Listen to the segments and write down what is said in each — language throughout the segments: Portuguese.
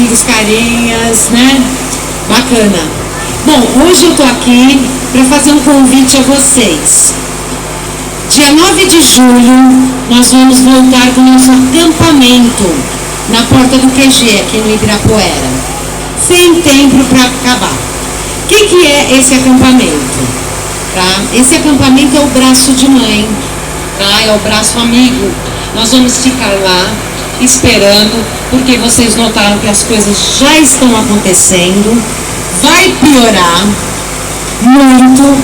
amigos, carinhas, né? Bacana. Bom, hoje eu tô aqui para fazer um convite a vocês. Dia 9 de julho, nós vamos voltar com o nosso acampamento na porta do QG, aqui no Ibirapuera. Sem tempo para acabar. O que é esse acampamento? Tá? Esse acampamento é o braço de mãe, tá? É o braço amigo. Nós vamos ficar lá esperando, porque vocês notaram que as coisas já estão acontecendo, vai piorar muito,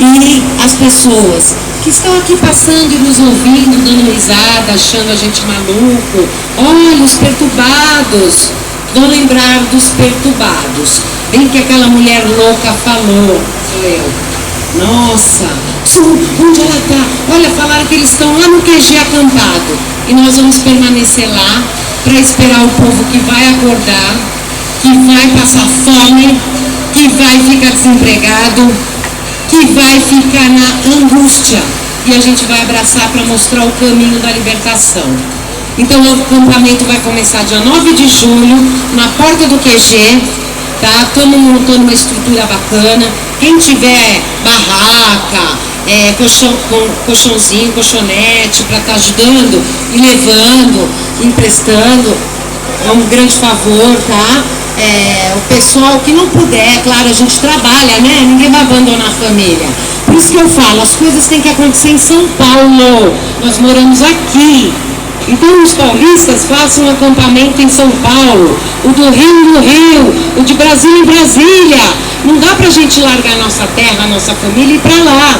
e as pessoas que estão aqui passando e nos ouvindo, dando risada, achando a gente maluco, olha, os perturbados, vão lembrar dos perturbados. Bem que aquela mulher louca falou, nossa, onde ela está? Olha, falaram que eles estão lá no QG acampado, e nós vamos permanecer lá para esperar o povo que vai acordar, que vai passar fome, que vai ficar desempregado, que vai ficar na angústia, e a gente vai abraçar para mostrar o caminho da libertação. Então o acampamento vai começar dia 9 de julho, na porta do QG, tá? Estamos montando uma estrutura bacana. Quem tiver barraca, colchãozinho, colchonete, para estar ajudando e levando, emprestando, é um grande favor, tá? O pessoal que não puder, claro, a gente trabalha, né? Ninguém vai abandonar a família. Por isso que eu falo, as coisas têm que acontecer em São Paulo. Nós moramos aqui. Então os paulistas façam um acampamento em São Paulo, o do Rio no Rio, o de Brasília em Brasília. Não dá pra gente largar a nossa terra, a nossa família e ir pra lá.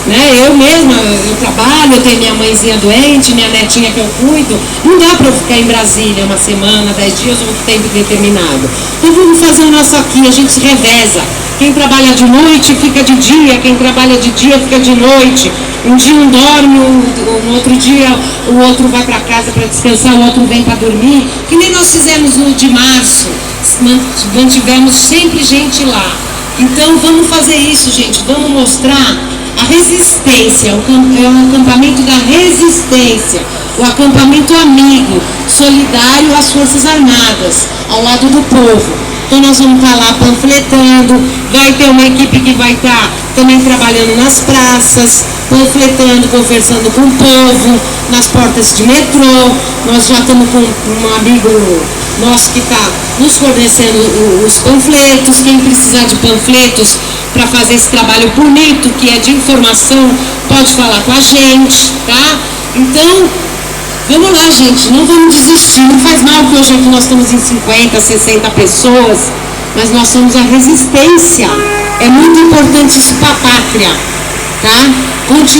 Né? Eu mesma, eu trabalho, eu tenho minha mãezinha doente, minha netinha que eu cuido. Não dá para eu ficar em Brasília uma semana, 10 dias ou um tempo determinado. Então vamos fazer o nosso aqui, a gente se reveza. Quem trabalha de noite fica de dia, quem trabalha de dia fica de noite. Um dia um dorme, no outro dia o outro vai para casa para descansar, o outro vem para dormir. Que nem nós fizemos no de março, mantivemos sempre gente lá. Então vamos fazer isso, gente, vamos mostrar a resistência, é um acampamento da resistência, o acampamento amigo, solidário às Forças Armadas, ao lado do povo. Então nós vamos estar lá panfletando, vai ter uma equipe que vai estar também trabalhando nas praças, panfletando, conversando com o povo, nas portas de metrô. Nós já estamos com um amigo nosso que está nos fornecendo os panfletos. Quem precisar de panfletos para fazer esse trabalho bonito, que é de informação, pode falar com a gente, tá? Então, vamos lá, gente, não vamos desistir, não faz mal que hoje aqui nós estamos em 50, 60 pessoas, mas nós somos a resistência. É muito importante isso para a pátria, tá? Continue